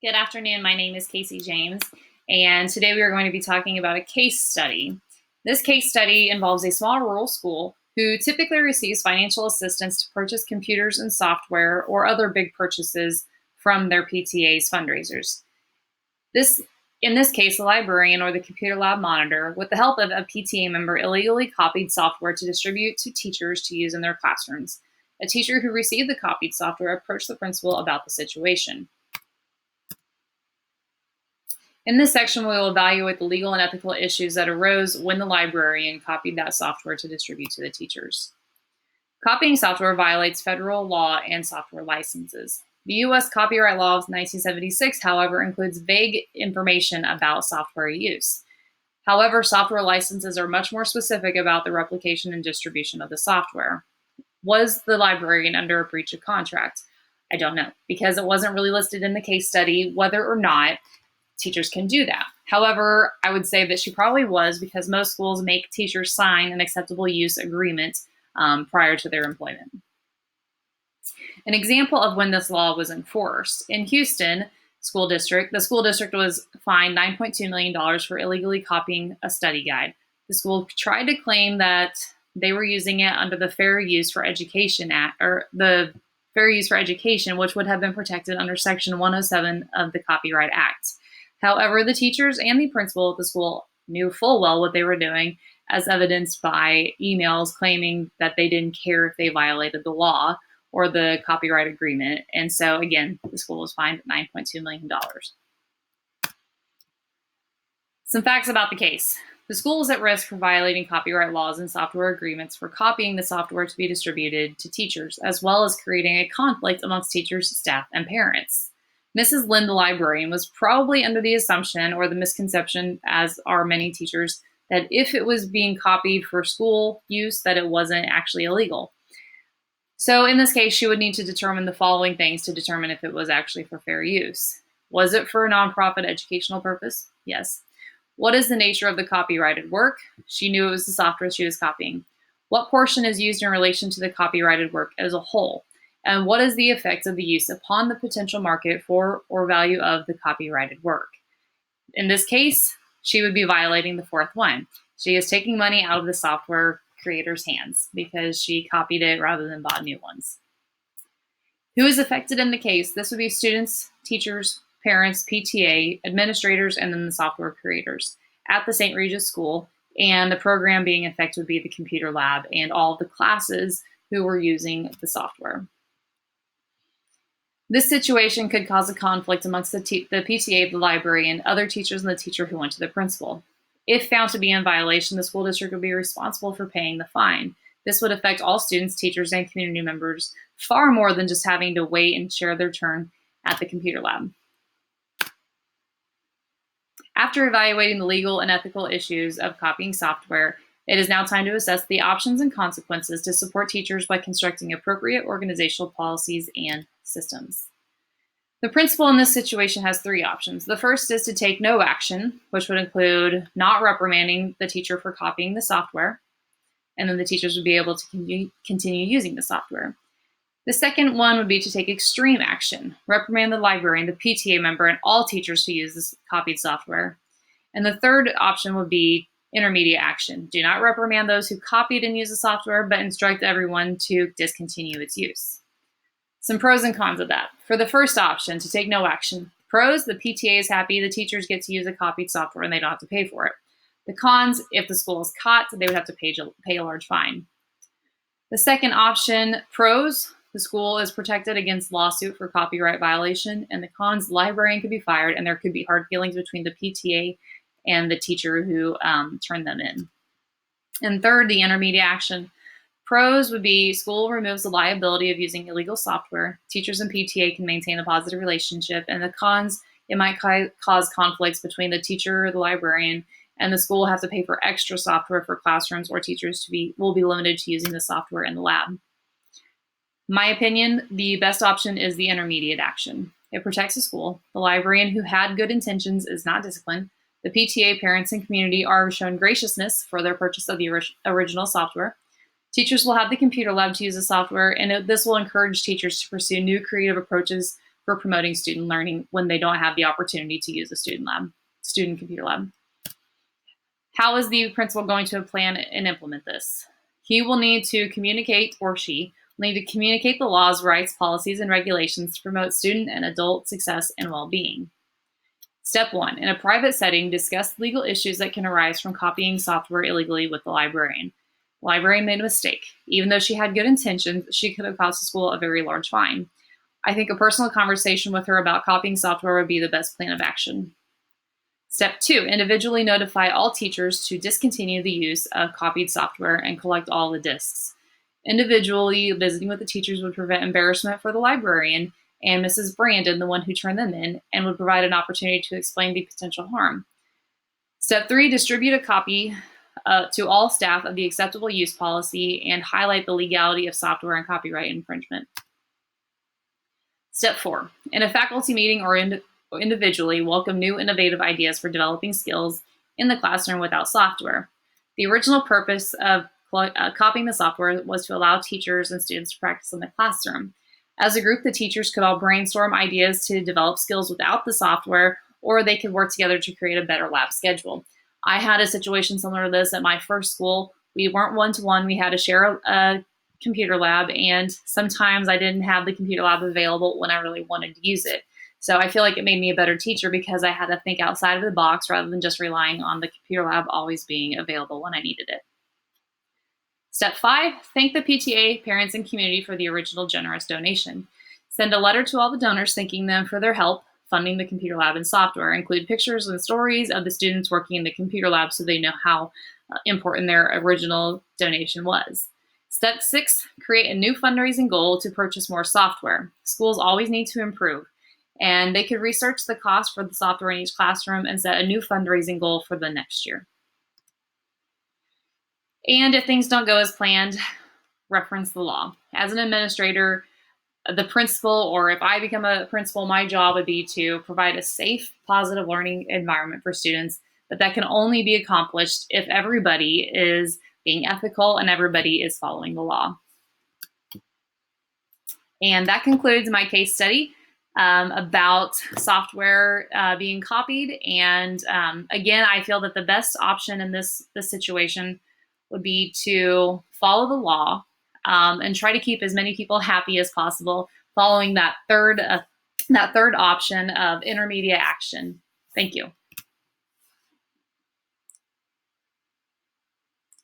Good afternoon. My name is Casey James, and today we are going to be talking about a case study. This case study involves a small rural school who typically receives financial assistance to purchase computers and software or other big purchases from their PTA's fundraisers. In this case, the librarian or the computer lab monitor, with the help of a PTA member, illegally copied software to distribute to teachers to use in their classrooms. A teacher who received the copied software approached the principal about the situation. In this section, we will evaluate the legal and ethical issues that arose when the librarian copied that software to distribute to the teachers. Copying software violates federal law and software licenses. The U.S. copyright law of 1976, however, includes vague information about software use. However, software licenses are much more specific about the replication and distribution of the software. Was the librarian under a breach of contract? I don't know, because it wasn't really listed in the case study whether or not teachers can do that. However, I would say that she probably was, because most schools make teachers sign an acceptable use agreement prior to their employment. An example of when this law was enforced: in Houston school district, the school district was fined $9.2 million for illegally copying a study guide. The school tried to claim that they were using it under the Fair Use for Education Act, or the Fair Use for Education, which would have been protected under Section 107 of the Copyright Act. However, the teachers and the principal at the school knew full well what they were doing, as evidenced by emails claiming that they didn't care if they violated the law or the copyright agreement. And so, again, the school was fined $9.2 million. Some facts about the case. The school is at risk for violating copyright laws and software agreements for copying the software to be distributed to teachers, as well as creating a conflict amongst teachers, staff, and parents. Mrs. Lynn, the librarian, was probably under the assumption or the misconception, as are many teachers, that if it was being copied for school use, that it wasn't actually illegal. So in this case, she would need to determine the following things to determine if it was actually for fair use. Was it for a nonprofit educational purpose? Yes. What is the nature of the copyrighted work? She knew it was the software she was copying. What portion is used in relation to the copyrighted work as a whole? And what is the effect of the use upon the potential market for or value of the copyrighted work? In this case, she would be violating the fourth one. She is taking money out of the software creator's hands because she copied it rather than bought new ones. Who is affected in the case? This would be students, teachers, parents, PTA, administrators, and then the software creators at the St. Regis School. And the program being affected would be the computer lab and all of the classes who were using the software. This situation could cause a conflict amongst the PTA, the librarian, other teachers, and the teacher who went to the principal. If found to be in violation, the school district would be responsible for paying the fine. This would affect all students, teachers, and community members far more than just having to wait and share their turn at the computer lab. After evaluating the legal and ethical issues of copying software, it is now time to assess the options and consequences to support teachers by constructing appropriate organizational policies and systems. The principal in this situation has three options. The first is to take no action, which would include not reprimanding the teacher for copying the software, and then the teachers would be able to continue using the software. The second one would be to take extreme action, reprimand the librarian, the PTA member, and all teachers who use this copied software. And the third option would be intermediate action. Do not reprimand those who copied and used the software, but instruct everyone to discontinue its use. Some pros and cons of that. For the first option, to take no action. Pros: the PTA is happy the teachers get to use the copied software and they don't have to pay for it. The cons: if the school is caught, they would have to pay a large fine. The second option, pros: the school is protected against lawsuit for copyright violation, and the cons: the librarian could be fired and there could be hard feelings between the PTA and the teacher who turned them in. And third, the intermediate action. Pros would be school removes the liability of using illegal software. Teachers and PTA can maintain a positive relationship. And the cons: it might cause conflicts between the teacher or the librarian, and the school will have to pay for extra software for classrooms, or teachers will be limited to using the software in the lab. My opinion, the best option is the intermediate action. It protects the school. The librarian who had good intentions is not disciplined. The PTA, parents, and community are shown graciousness for their purchase of the original software. Teachers will have the computer lab to use the software, and this will encourage teachers to pursue new creative approaches for promoting student learning when they don't have the opportunity to use a student computer lab. How is the principal going to plan and implement this? He will need to communicate, or she will need to communicate the laws, rights, policies, and regulations to promote student and adult success and well-being. Step 1. In a private setting, discuss legal issues that can arise from copying software illegally with the librarian. The librarian made a mistake. Even though she had good intentions, she could have cost the school a very large fine. I think a personal conversation with her about copying software would be the best plan of action. Step 2. Individually notify all teachers to discontinue the use of copied software and collect all the disks. Individually visiting with the teachers would prevent embarrassment for the librarian and Mrs. Brandon, the one who turned them in, and would provide an opportunity to explain the potential harm. Step 3. Distribute a copy to all staff of the acceptable use policy and highlight the legality of software and copyright infringement. Step 4. In a faculty meeting or individually, welcome new innovative ideas for developing skills in the classroom without software. The original purpose of copying the software was to allow teachers and students to practice in the classroom. As a group, the teachers could all brainstorm ideas to develop skills without the software, or they could work together to create a better lab schedule. I had a situation similar to this at my first school. We weren't one-to-one. We had to share a computer lab, and sometimes I didn't have the computer lab available when I really wanted to use it. So I feel like it made me a better teacher because I had to think outside of the box rather than just relying on the computer lab always being available when I needed it. Step 5, thank the PTA, parents, and community for the original generous donation. Send a letter to all the donors thanking them for their help funding the computer lab and software. Include pictures and stories of the students working in the computer lab so they know how important their original donation was. Step 6, create a new fundraising goal to purchase more software. Schools always need to improve, and they could research the cost for the software in each classroom and set a new fundraising goal for the next year. And if things don't go as planned, reference the law. As an administrator, the principal, or if I become a principal, my job would be to provide a safe, positive learning environment for students, but that can only be accomplished if everybody is being ethical and everybody is following the law. And that concludes my case study about software being copied. And again, I feel that the best option in this situation would be to follow the law and try to keep as many people happy as possible, following that third option of intermediate action. Thank you.